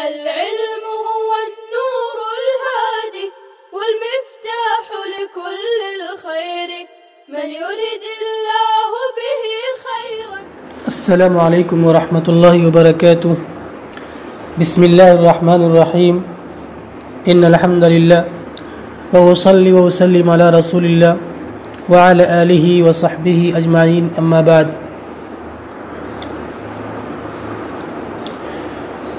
العلم هو النور الهادي والمفتاح لكل الخير من يريد الله به خيرا. السلام علیکم ورحمۃ اللہ وبرکاتہ. بسم اللہ الرحمن الرحیم. ان الحمد للہ وصلی وسلم علی رسول اللہ وعلى آلہ وصحبہ اجمعین. اما بعد.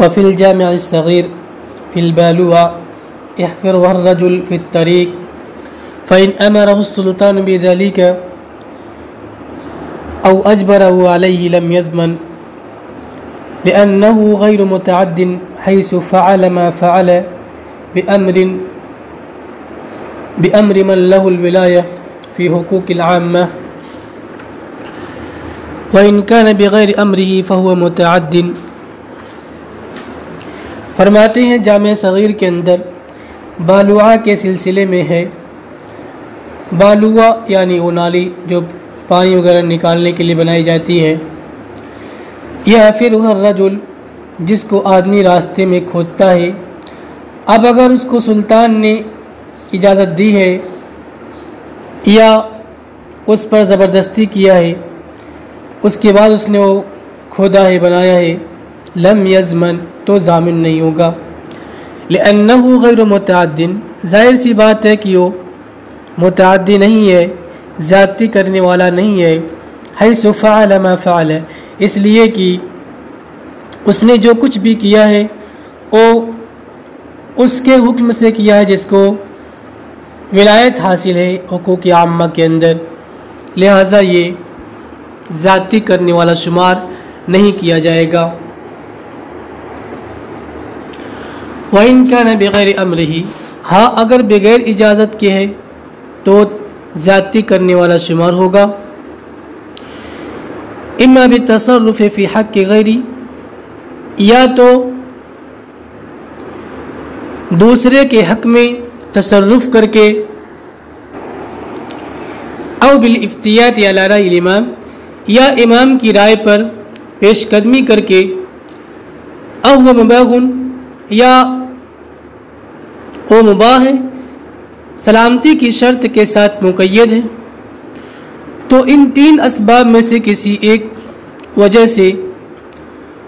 وفي الجامع الصغير في البالوع يحفرها الرجل في الطريق فإن أمره السلطان بذلك أو أجبره عليه لم يضمن لأنه غير متعد حيث فعل ما فعل بأمر من له الولاية في حقوق العامة وإن كان بغير أمره فهو متعد. فرماتے ہیں جامع صغیر کے اندر بالوعہ کے سلسلے میں ہے. بالوعہ یعنی وہ نالی جو پانی وغیرہ نکالنے کے لیے بنائی جاتی ہے. یہ پھر الرجل جس کو آدمی راستے میں کھودتا ہے. اب اگر اس کو سلطان نے اجازت دی ہے یا اس پر زبردستی کیا ہے, اس کے بعد اس نے وہ کھودا ہے, بنایا ہے, لم یضمن تو ضامن نہیں ہوگا. لأنه غیر متعد, ظاہر سی بات ہے کہ وہ متعدی نہیں ہے, زیادتی کرنے والا نہیں ہے. حیث فعل ما فعل, اس لیے کہ اس نے جو کچھ بھی کیا ہے وہ اس کے حکم سے کیا ہے جس کو ولایت حاصل ہے حقوق عامہ کے اندر, لہذا یہ زیادتی کرنے والا شمار نہیں کیا جائے گا. وَإِن كَانَ بِغَيْرِ أَمْرِهِ, ہاں اگر بغیر اجازت کے ہے تو زیادتی کرنے والا شمار ہوگا. اما بالتصرف فی حق غیری, یا تو دوسرے کے حق میں تصرف کر کے, او بالافتیات علی رأی الامام, یا امام کی رائے پر پیش قدمی کر کے, او وہ مباح, یا وہ مباح ہے سلامتی کی شرط کے ساتھ مقید ہے. تو ان تین اسباب میں سے کسی ایک وجہ سے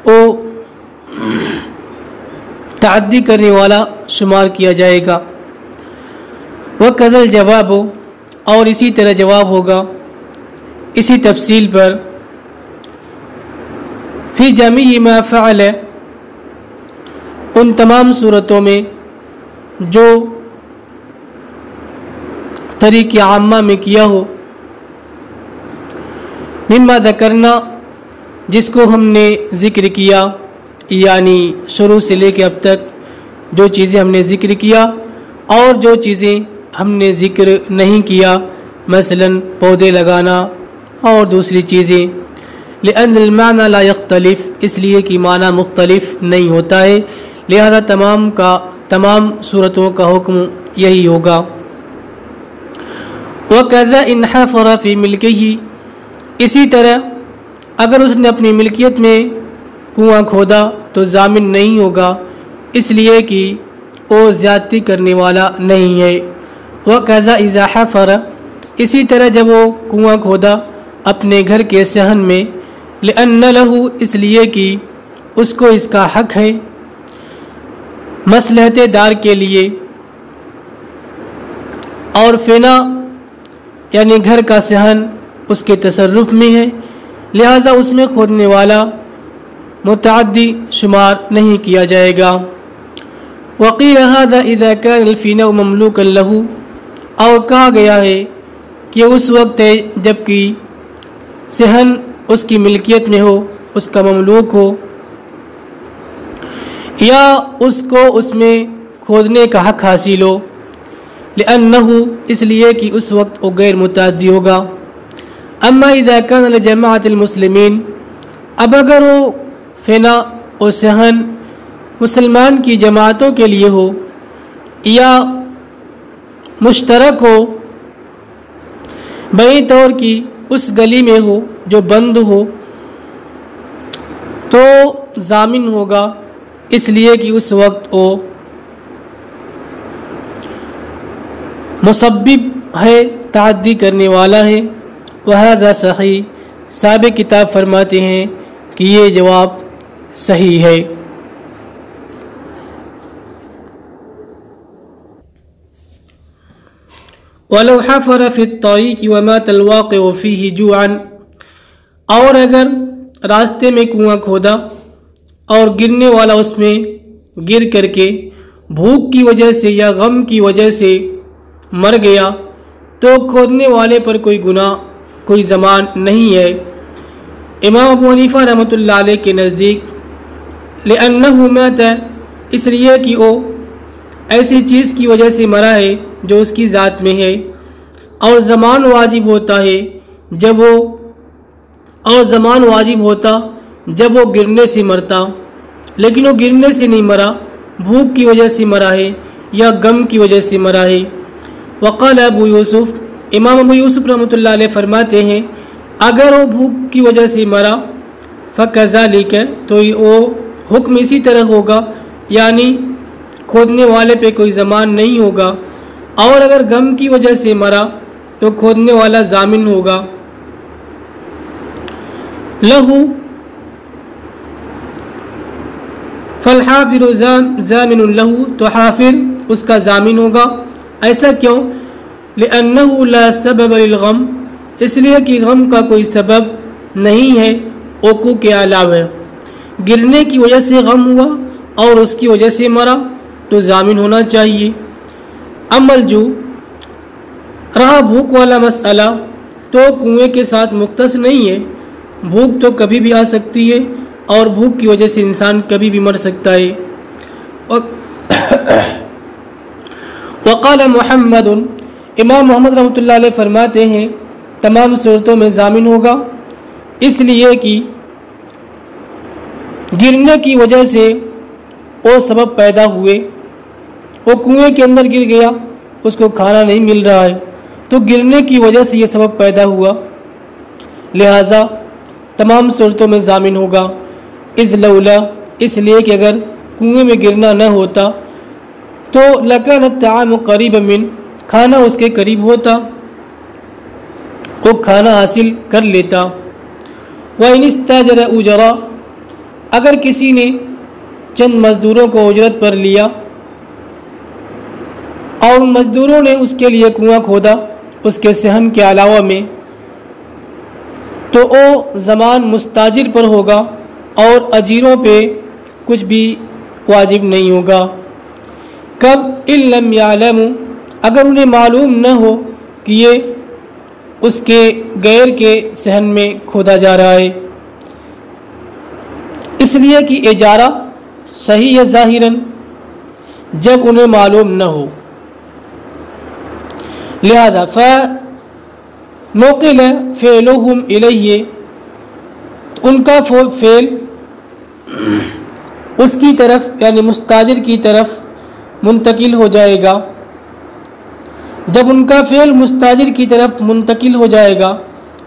وہ تعدی کرنے والا شمار کیا جائے گا. وَكَذَا الْجَوَابُ, اور اسی طرح جواب ہوگا اسی تفصیل پر, فی جمیع ما فعل, ان تمام صورتوں میں جو طریق عامہ میں کیا ہو, مما ذکرنا, جس کو ہم نے ذکر کیا, یعنی شروع سے لے کے اب تک جو چیزیں ہم نے ذکر کیا اور جو چیزیں ہم نے ذکر نہیں کیا, مثلا پودے لگانا اور دوسری چیزیں. لأن المعنى لا يختلف, اس لیے کہ معنی مختلف نہیں ہوتا ہے, لہذا تمام صورتوں کا حکم یہی ہوگا. وَكَذَا إِنْ حَفَرَ فِي مِلْكِهِ, اسی طرح اگر اس نے اپنی ملکیت میں کنواں کھودا تو ضامن نہیں ہوگا, اس لیے کہ وہ زیادتی کرنے والا نہیں ہے. وَكَذَا إِذَا حَفَرَ, اسی طرح جب وہ کنواں کھودا اپنے گھر کے صحن میں, لِأَنَّ لَهُ, اس لیے کہ اس کو اس کا حق ہے, مصلحت دار کے لیے, اور فنا یعنی گھر کا صحن اس کے تصرف میں ہے, لہذا اس میں کھودنے والا متعدی شمار نہیں کیا جائے گا. وقیل هذا اذا كان الفناء مملوكا له, اور کہا گیا ہے کہ اس وقت ہے جب کہ صحن اس کی ملکیت میں ہو, اس کا مملوک ہو, یا اس کو اس میں کھودنے کا حق حاصل ہو. لأنه, اس لیے کہ اس وقت وہ غیر متعدی ہوگا. اما اذا كان لجماعة المسلمین, اب اگر وہ فنا و صحن مسلمان کی جماعتوں کے لیے ہو یا مشترک ہو, بئی طور کی اس گلی میں ہو جو بند ہو, تو ضامن ہوگا اس لیے کہ اس وقت وہ مسبب ہے، تعدی کرنے والا ہے۔ وہذا صحیح، صاحب کتاب فرماتے ہیں کہ یہ جواب صحیح ہے۔ وَلَوْ حَفَرَ فِي الطَّرِيقِ وَمَاتَ الْوَاقِعُ فِيهِ جُوعًا، اور اگر راستے میں کنواں کھودا اور گرنے والا اس میں گر کر کے بھوک کی وجہ سے یا غم کی وجہ سے مر گیا تو کھودنے والے پر کوئی گناہ، کوئی ضمان نہیں ہے۔ امام ابو حنیفہ رحمۃ اللہ علیہ کے نزدیک لِأَنَّهُ مَاتَ، اس لیے کہ وہ ایسی چیز کی وجہ سے مرا ہے جو اس کی ذات میں ہے، اور ضمان واجب ہوتا ہے جب وہ گرنے سے مرتا، لیکن وہ گرنے سے نہیں مرا، بھوک کی وجہ سے مرا ہے یا غم کی وجہ سے مرا ہے۔ وقال ابو یوسف، امام ابو یوسف رحمۃ اللہ علیہ فرماتے ہیں اگر وہ بھوک کی وجہ سے مرا فَكَذَلِكَ، تو وہ حکم اسی طرح ہوگا، یعنی کھودنے والے پہ کوئی ضمان نہیں ہوگا، اور اگر غم کی وجہ سے مرا تو کھودنے والا ضامن ہوگا۔ لہو فالحافر ضامن لہو، تو حافر اس کا ضامن ہوگا۔ ایسا کیوں؟ لأنه لا سبب للغم، اس لیے کہ غم کا کوئی سبب نہیں ہے وقوع کے علاوہ۔ گرنے کی وجہ سے غم ہوا اور اس کی وجہ سے مرا تو ضامن ہونا چاہیے۔ عمل جو رہا بھوک والا مسئلہ تو کنویں کے ساتھ مختص نہیں ہے، بھوک تو کبھی بھی آ سکتی ہے اور بھوک کی وجہ سے انسان کبھی بھی مر سکتا ہے۔ وقال محمد، امام محمد رحمۃ اللہ علیہ فرماتے ہیں تمام صورتوں میں ضامن ہوگا، اس لیے کہ گرنے کی وجہ سے وہ سبب پیدا ہوئے، وہ کنویں کے اندر گر گیا، اس کو کھانا نہیں مل رہا ہے تو گرنے کی وجہ سے یہ سبب پیدا ہوا، لہٰذا تمام صورتوں میں ضامن ہوگا۔ اذ لولا، اس لیے کہ اگر کنویں میں گرنا نہ ہوتا تو لکان الطعام قریب من، کھانا اس کے قریب ہوتا، وہ کھانا حاصل کر لیتا۔ وَإِنِ اسْتَأْجَرَ أُجَرًا، اگر کسی نے چند مزدوروں کو اجرت پر لیا اور مزدوروں نے اس کے لیے کنواں کھودا اس کے صحن کے علاوہ میں، تو وہ ضمان مستاجر پر ہوگا اور اجیروں پہ کچھ بھی واجب نہیں ہوگا۔ کب؟ إِن لَمْ يَعْلَمُوا، اگر انہیں معلوم نہ ہو کہ یہ اس کے غیر کے صحن میں کھودا جا رہا ہے، اس لیے کہ اجارہ صحیح ہے ظاہراً جب انہیں معلوم نہ ہو، لہذا فَنُقِلَ فِعْلُهُمْ إِلَيْهِ، ان کا فعل اس کی طرف یعنی مستاجر کی طرف منتقل ہو جائے گا۔ جب ان کا فعل مستاجر کی طرف منتقل ہو جائے گا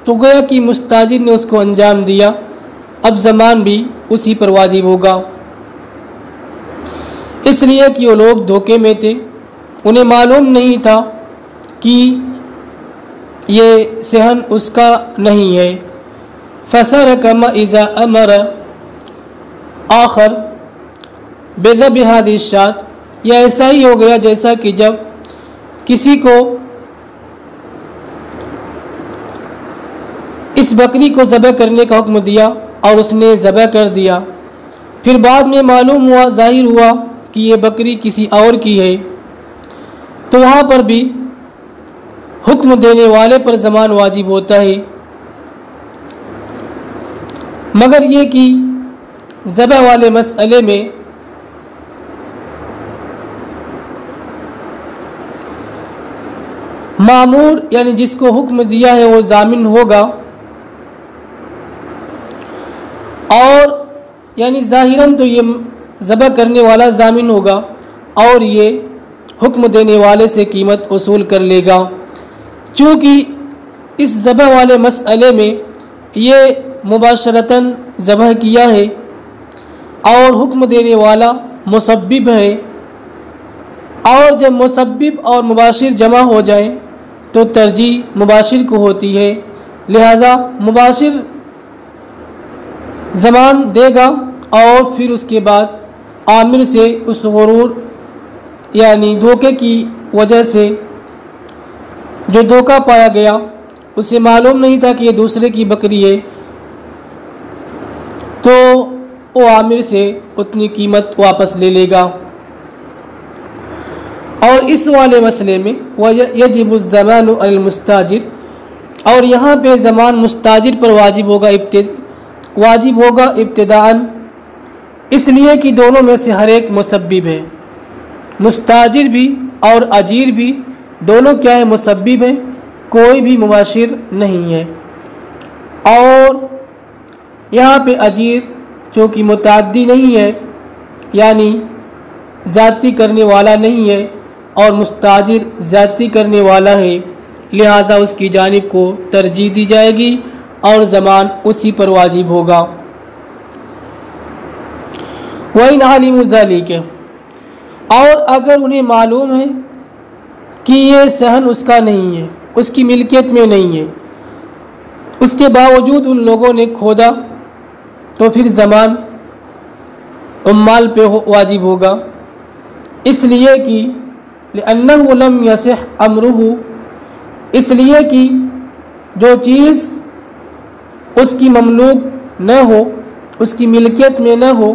تو گویا کہ مستاجر نے اس کو انجام دیا، اب ضمان بھی اسی پر واجب ہوگا۔ اس لیے کہ وہ لوگ دھوکے میں تھے، انہیں معلوم نہیں تھا کہ یہ صحن اس کا نہیں ہے۔ فَسَرَقَ مَا إِذَا أَمَرَ آخر بِذَبْحِ هَذِهِ الشَّاةِ، یہ ایسا ہی ہو گیا جیسا کہ جب کسی کو اس بکری کو ذبح کرنے کا حکم دیا اور اس نے ذبح کر دیا، پھر بعد میں معلوم ہوا، ظاہر ہوا کہ یہ بکری کسی اور کی ہے، تو وہاں پر بھی حکم دینے والے پر ضمان واجب ہوتا ہے، مگر یہ کہ ذبح والے مسئلے میں معمور یعنی جس کو حکم دیا ہے وہ ضامن ہوگا، اور یعنی ظاہراً تو یہ ذبح کرنے والا ضامن ہوگا اور یہ حکم دینے والے سے قیمت وصول کر لے گا، چونکہ اس ذبح والے مسئلے میں یہ مباشرتاً ذبح کیا ہے اور حکم دینے والا مسبب ہے، اور جب مسبب اور مباشر جمع ہو جائیں تو ترجیح مباشر کو ہوتی ہے، لہذا مباشر زمان دے گا اور پھر اس کے بعد عامر سے اس غرور یعنی دھوکے کی وجہ سے جو دھوکہ پایا گیا، اسے معلوم نہیں تھا کہ یہ دوسرے کی بکری ہے، تو وہ عامر سے اتنی قیمت واپس لے لے گا۔ اور اس والے مسئلے میں یجب الضمان علی المستاجر، اور یہاں پہ ضمان مستاجر پر واجب ہوگا ابتداءً، اس لیے کہ دونوں میں سے ہر ایک مسبب ہے، مستاجر بھی اور اجیر بھی دونوں کیا ہے؟ مسبب ہیں، کوئی بھی مباشر نہیں ہے۔ اور یہاں پہ اجیر چونکہ متعدی نہیں ہے یعنی ذاتی کرنے والا نہیں ہے، اور مستاجر ذاتی کرنے والا ہے، لہذا اس کی جانب کو ترجیح دی جائے گی اور ضمان اسی پر واجب ہوگا۔ وَإِنْ عَلِمُوا ذَلِكَ، اور اگر انہیں معلوم ہے کہ یہ صحن اس کا نہیں ہے، اس کی ملکیت میں نہیں ہے، اس کے باوجود ان لوگوں نے کھودا، تو پھر ضمان عمال پہ واجب ہوگا، اس لیے کہ لِأَنَّهُ لَمْ يَصِحْ أَمْرُهُ، اس لیے کہ جو چیز اس کی مملوک نہ ہو، اس کی ملکیت میں نہ ہو،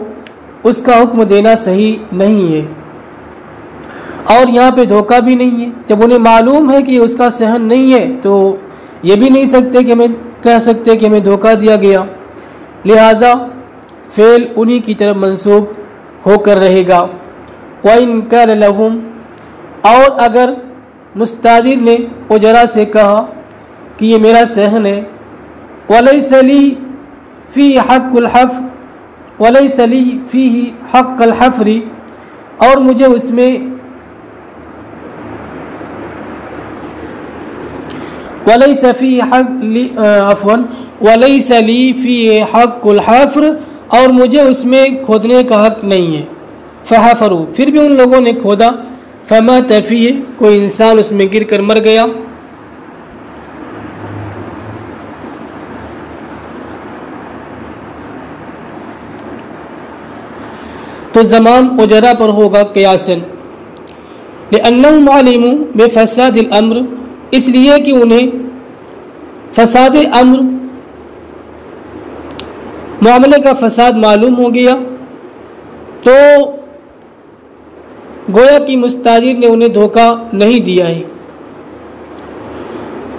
اس کا حکم دینا صحیح نہیں ہے۔ اور یہاں پہ دھوکہ بھی نہیں ہے، جب انہیں معلوم ہے کہ اس کا صحن نہیں ہے تو یہ بھی نہیں سکتے کہ کہہ سکتے کہ ہمیں دھوکہ دیا گیا، لہٰذا فعل انہی کی طرف منسوب ہو کر رہے گا۔ وَإِنْ قَالَ لَهُمْ، اور اگر مستاجر نے اجرا سے کہا کہ یہ میرا صحن ہے، وَلَيْسَ لِي فِيهِ حَقُّ الْحَفْرِ، وَلَيْسَ لِي فِيهِ حَقَّ الْحَفْرِ، اور مجھے اس میں وَلَيْسَ فِيهِ حَقُّ الْحَفْرِ، اور مجھے اس میں کھودنے کا حق نہیں ہے۔ فَحَفَرُوا، پھر بھی ان لوگوں نے کھودا، فَمَاتَ فِيهِ، کوئی انسان اس میں گر کر مر گیا، تو ضمان اجرا پر ہوگا قیاساً، لِأَنَّهُمْ عَلِمُوا بِفَسَادِ الْأَمْرِ، اس لیے کہ انہیں فساد امر، معاملے کا فساد معلوم ہو گیا، تو گویا کہ مستاجر نے انہیں دھوکہ نہیں دیا ہے۔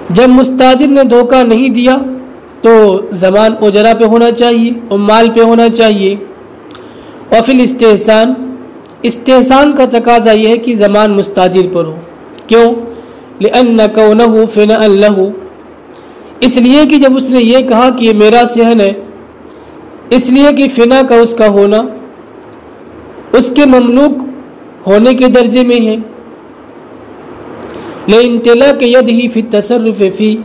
جب مستاجر نے دھوکہ نہیں دیا تو ضمان اجرا پہ ہونا چاہیے، عمال پہ ہونا چاہیے۔ وفی الاستحسان، استحسان کا تقاضا یہ ہے کہ ضمان مستاجر پر ہو، کیوں؟ لأن کونہ فناء لہ، اس لیے کہ جب اس نے یہ کہا کہ یہ میرا صحن ہے، اس لیے کہ فنا کا اس کا ہونا اس کے مملوک ہونے کے درجے میں ہے۔ لِانْطِلَاقِ يَدِهِ فِي التَّصَرُّفِ فِيهِ،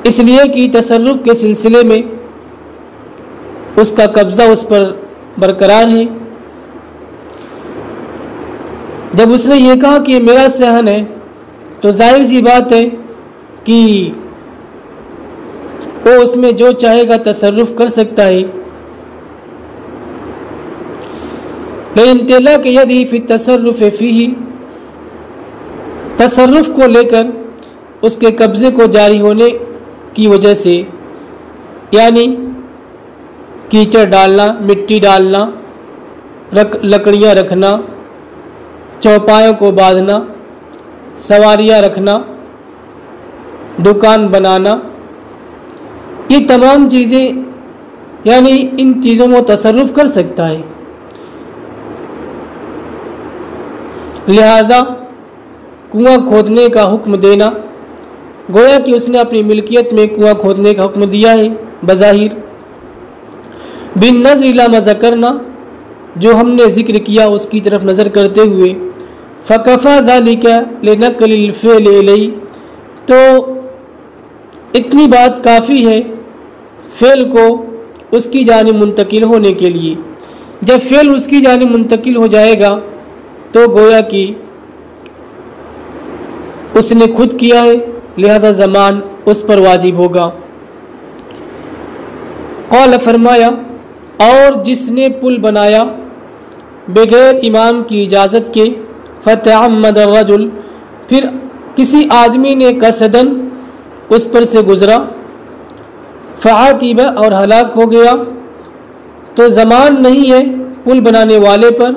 اس لیے کہ تصرف کے سلسلے میں اس کا قبضہ اس پر برقرار ہے۔ جب اس نے یہ کہا کہ یہ میرا صحن ہے تو ظاہر سی بات ہے کہ وہ اس میں جو چاہے گا تصرف کر سکتا ہے۔ لِانْطِلَاقِ يَدِهِ فِي التَّصَرُّفِ فِيهِ، تصرف کو لے کر اس کے قبضے کو جاری ہونے کی وجہ سے، یعنی کیچڑ ڈالنا، مٹی ڈالنا، لکڑیاں رکھنا، چوپایوں کو باندھنا، سواریاں رکھنا، دکان بنانا، یہ تمام چیزیں یعنی ان چیزوں میں تصرف کر سکتا ہے، لہذا کنواں کھودنے کا حکم دینا، گویا کہ اس نے اپنی ملکیت میں کنواں کھودنے کا حکم دیا ہے بظاہر۔ بالنظر الی ما ذکرنا، جو ہم نے ذکر کیا اس کی طرف نظر کرتے ہوئے، فکفی ذلک لنقل الفعل الیہ، تو اتنی بات کافی ہے فعل کو اس کی جانب منتقل ہونے کے لیے۔ جب فعل اس کی جانب منتقل ہو جائے گا تو گویا کہ اس نے خود کیا ہے، لہذا زمان اس پر واجب ہوگا۔ قال فرمایا، اور جس نے پل بنایا بغیر امام کی اجازت کے، فتعمد الرجل، پھر کسی آدمی نے قصدن اس پر سے گزرا، فعاتب، اور ہلاک ہو گیا، تو زمان نہیں ہے پل بنانے والے پر۔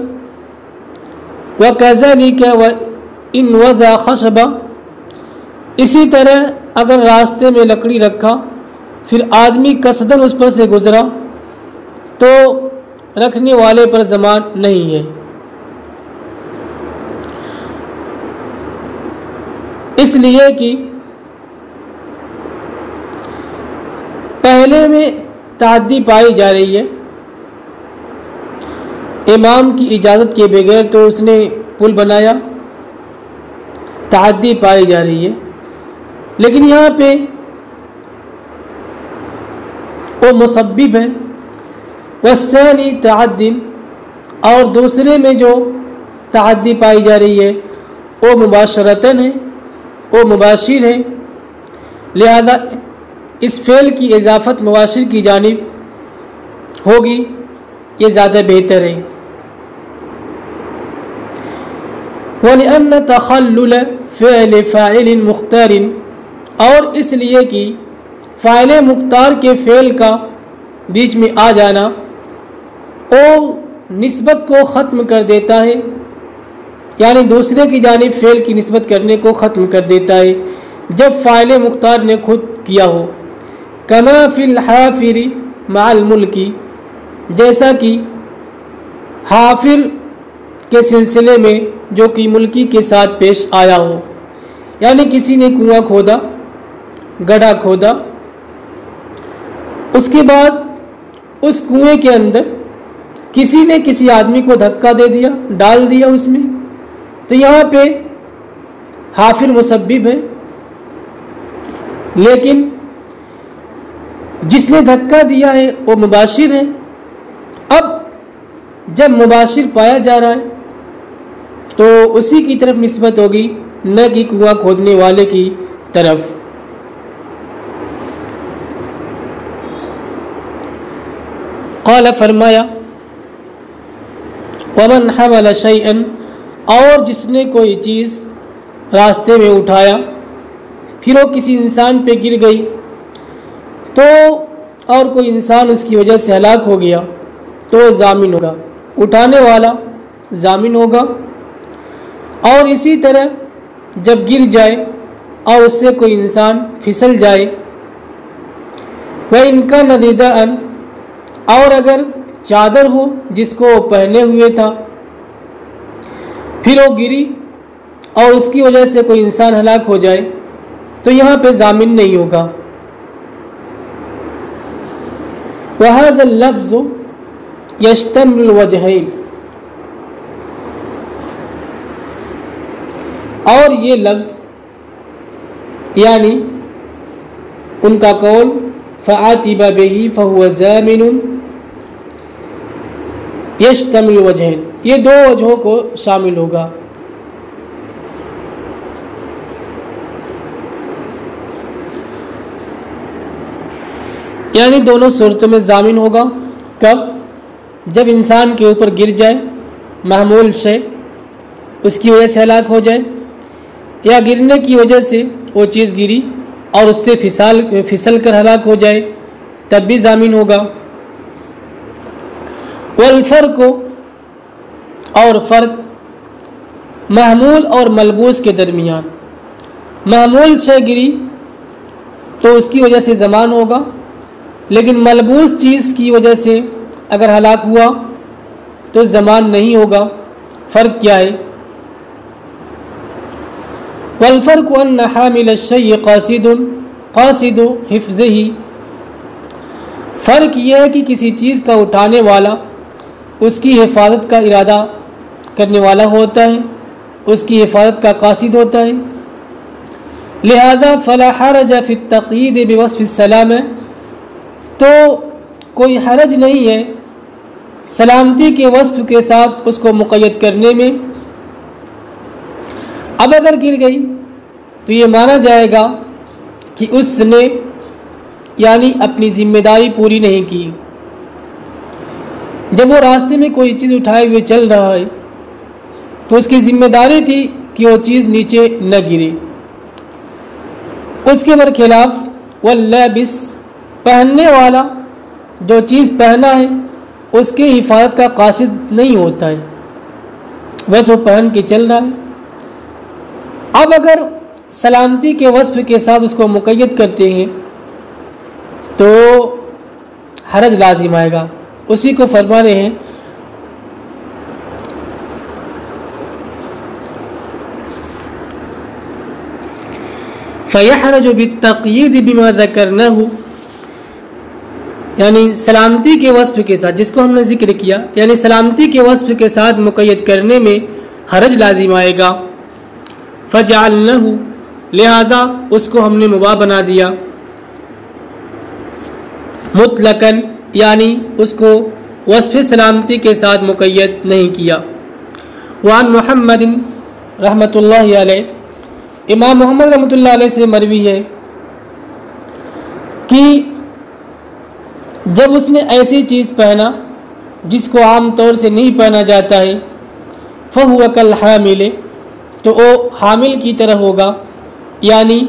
وَكَذَلِكَ وَإِنْ وَضَعَ خَشَبًا، اسی طرح اگر راستے میں لکڑی رکھا پھر آدمی قصدن اس پر سے گزرا تو رکھنے والے پر زمان نہیں ہے، اس لیے کہ پہلے میں تعدی پائی جا رہی ہے، امام کی اجازت کے بغیر تو اس نے پل بنایا، تعدی پائی جا رہی ہے، لیکن یہاں پہ وہ مسبب ہے، والثانی تعد، اور دوسرے میں جو تعدی پائی جا رہی ہے وہ مباشرتاً ہے، وہ مباشر ہے، لہذا اس فعل کی اضافت مباشر کی جانب ہوگی، یہ زیادہ بہتر ہے۔ وَلِأَنَّ تَخَلُّلَ فِعْلِ فَاعِلٍ مُخْتَارٍ، اور اس لیے کہ فاعل مختار کے فعل کا بیچ میں آ جانا وہ نسبت کو ختم کر دیتا ہے، یعنی دوسرے کی جانب فعل کی نسبت کرنے کو ختم کر دیتا ہے جب فاعل مختار نے خود کیا ہو۔ کما فی الحافر مع الملک، جیسا کہ حافر کے سلسلے میں جو کہ ملکی کے ساتھ پیش آیا ہو، یعنی کسی نے کنواں کھودا، گڑھا کھودا، اس کے بعد اس کنویں کے اندر کسی نے کسی آدمی کو دھکا دے دیا، ڈال دیا اس میں، تو یہاں پہ حافر مسبب ہے، لیکن جس نے دھکا دیا ہے وہ مباشر ہے۔ اب جب مباشر پایا جا رہا ہے تو اسی کی طرف نسبت ہوگی، نہ کہ کنواں کھودنے والے کی طرف۔ قال فرمایا، ومن حمل شیئا، اور جس نے کوئی چیز راستے میں اٹھایا پھر وہ کسی انسان پہ گر گئی تو اور کوئی انسان اس کی وجہ سے ہلاک ہو گیا تو ضامن ہوگا، اٹھانے والا ضامن ہوگا۔ اور اسی طرح جب گر جائے اور اس سے کوئی انسان پھسل جائے، وَإِنْ كَانَ رِدَاءً، اور اگر چادر ہو جس کو وہ پہنے ہوئے تھا، پھر وہ گری اور اس کی وجہ سے کوئی انسان ہلاک ہو جائے تو یہاں پہ ضامن نہیں ہوگا۔ وَهَذَا اللَّفْظُ يَشْتَمِلُ الْوَجْهَيْنِ، اور یہ لفظ یعنی ان کا قول فَعَاتِبَ بِهِ فَهُوَ ضَامِنٌ يَشْتَمِلُ الْوَجْهَيْنِ، یہ دو وجہوں کو شامل ہوگا۔ یعنی دونوں صورتوں میں ضامن ہوگا۔ کب؟ جب انسان کے اوپر گر جائے محمول شے، اس کی وجہ سے ہلاک ہو جائے، یا گرنے کی وجہ سے وہ چیز گری اور اس سے پھسل کر ہلاک ہو جائے تب بھی ضامن ہوگا۔ والفرق، اور فرق محمول اور ملبوس کے درمیان، محمول شے گری تو اس کی وجہ سے ضمان ہوگا، لیکن ملبوس چیز کی وجہ سے اگر ہلاک ہوا تو ضمان نہیں ہوگا۔ فرق کیا ہے؟ والفرق ان حامل الشیء قاصد حفظه، فرق یہ ہے کہ کسی چیز کا اٹھانے والا اس کی حفاظت کا ارادہ کرنے والا ہوتا ہے، اس کی حفاظت کا قاصد ہوتا ہے، لہذا فلا حرج فی التقیید بوصف السلامہ، تو کوئی حرج نہیں ہے سلامتی کے وصف کے ساتھ اس کو مقید کرنے میں اب اگر گر گئی تو یہ مانا جائے گا کہ اس نے یعنی اپنی ذمہ داری پوری نہیں کی۔ جب وہ راستے میں کوئی چیز اٹھائے ہوئے چل رہا ہے تو اس کی ذمہ داری تھی کہ وہ چیز نیچے نہ گرے۔ اس کے برخلاف واللابس پہننے والا جو چیز پہنا ہے اس کی حفاظت کا قاصد نہیں ہوتا ہے، بس وہ پہن کے چل رہا ہے۔ اب اگر سلامتی کے وصف کے ساتھ اس کو مقید کرتے ہیں تو حرج لازم آئے گا۔ اسی کو فرما رہے ہیں فَيَحْرَجُ بِالتَّقْيِيدِ بِمَا ذَكَرْنَهُ، یعنی سلامتی کے وصف کے ساتھ جس کو ہم نے ذکر کیا، یعنی سلامتی کے وصف کے ساتھ مقید کرنے میں حرج لازم آئے گا۔ فَجَعَلْنَهُ، لہذا اس کو ہم نے مباح بنا دیا، مطلقاً یعنی اس کو وصف سلامتی کے ساتھ مقید نہیں کیا۔ وعن محمد رحمۃ اللہ علیہ، امام محمد رحمۃ اللہ علیہ سے مروی ہے کہ جب اس نے ایسی چیز پہنا جس کو عام طور سے نہیں پہنا جاتا ہے، فَهُوَ كَالْحَامِلِ، تو وہ حامل کی طرح ہوگا، یعنی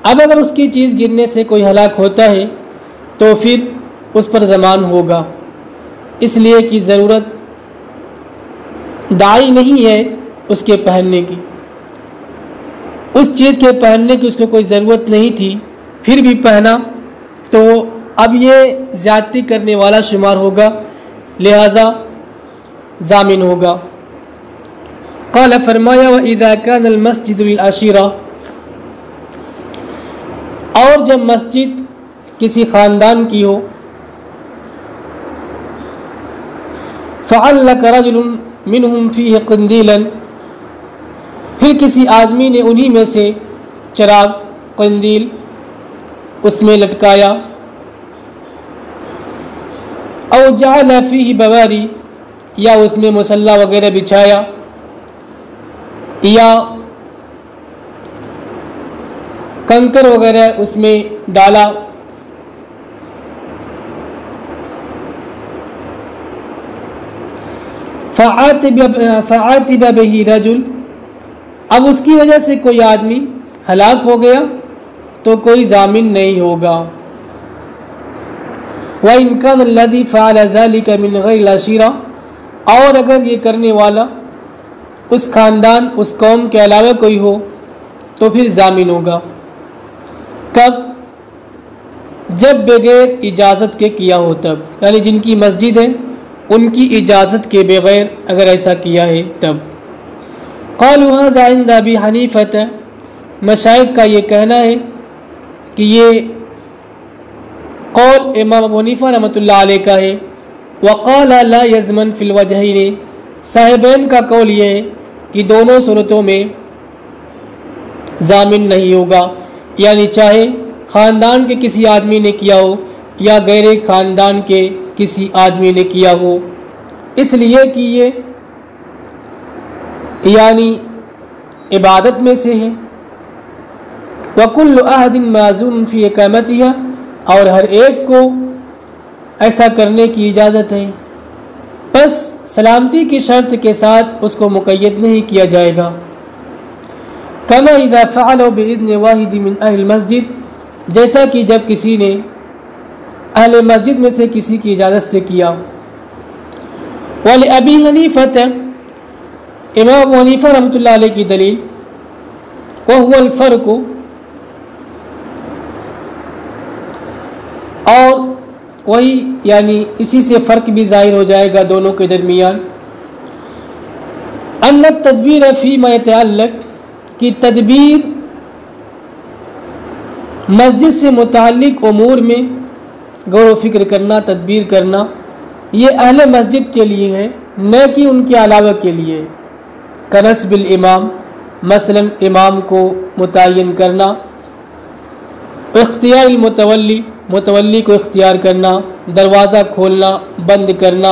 اب اگر اس کی چیز گرنے سے کوئی ہلاک ہوتا ہے تو پھر اس پر ضمان ہوگا، اس لیے کہ ضرورت داعی نہیں ہے اس کے پہننے کی، اس چیز کے پہننے کی اس کو کوئی ضرورت نہیں تھی پھر بھی پہنا تو اب یہ زیادتی کرنے والا شمار ہوگا، لہذا ضامن ہوگا۔ قال، فرمایا وَإِذَا كَانَ الْمَسْجِدُ لِلْعَشِيرَةِ، اور جب مسجد کسی خاندان کی ہو، فَعَلَّقَ رَجُلٌ مِّنْهُمْ فِيهِ قِنْدِيلًا، پھر کسی آدمی نے انہی میں سے چراغ قندیل اس میں لٹکایا، او جعل فیہ بواری، یا اس میں مصلی وغیرہ بچھایا، یا کنکر وغیرہ اس میں ڈالا، فعاتب بہ رجل، اب اس کی وجہ سے کوئی آدمی ہلاک ہو گیا تو کوئی ضامن نہیں ہوگا۔ وَإِنْ كَانَ الَّذِي فَعَلَ ذَلِكَ مِنْ غَيْرِ الْعَشِيرَةِ، اور اگر یہ کرنے والا اس خاندان اس قوم کے علاوہ کوئی ہو تو پھر ضامن ہوگا۔ کب؟ جب بغیر اجازت کے کیا ہو تب، یعنی جن کی مسجد ہے ان کی اجازت کے بغیر اگر ایسا کیا ہے تب۔ قالوا هذا عند ابی حنیفہ، مشائخ کا یہ کہنا ہے کہ یہ قول امام ابو حنیفہ رحمۃ اللہ علیہ کا ہے۔ وقال لا یضمن فی الوجہین، صاحبین کا قول یہ ہے کہ دونوں صورتوں میں ضامن نہیں ہوگا، یعنی چاہے خاندان کے کسی آدمی نے کیا ہو یا غیر خاندان کے کسی آدمی نے کیا ہو، اس لیے کہ یہ یعنی عبادت میں سے ہے۔ وَكُلُّ أَحَدٍ مَعْزُومٌ فِي إِقَامَتِهَا، اور ہر ایک کو ایسا کرنے کی اجازت ہے، بس سلامتی کی شرط کے ساتھ اس کو مقید نہیں کیا جائے گا۔ كَمَا إِذَا فَعَلَوْا بِإِذْنِ وَاحِدٍ مِّنْ أَهْلِ الْمَسْجِدِ، جیسا کہ جب کسی نے اہل مسجد میں سے کسی کی اجازت سے کیا۔ وَلِأَبِي حَنِيفَةَ، امام ابو حنیفہ رحمۃ اللہ علیہ کی دلیل، وَهُوَ الْفَرْقُ، اور وہی یعنی اسی سے فرق بھی ظاہر ہو جائے گا دونوں کے درمیان، ان التدبیر فیما یتعلق، کی تدبیر مسجد سے متعلق امور میں غور و فکر کرنا، تدبیر کرنا، یہ اہل مسجد کے لیے ہے، نہ کہ ان کے علاوہ کے لیے۔ کنسب الامام، مثلا امام کو متعین کرنا، اختیار المتولی، متولی کو اختیار کرنا، دروازہ کھولنا بند کرنا،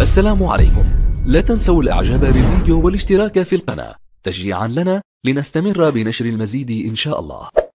السلام عليكم. لا تنسوا الاعجاب بالفيديو والاشتراك في القناة تشجيعا لنا لنستمر بنشر المزيد إن شاء الله.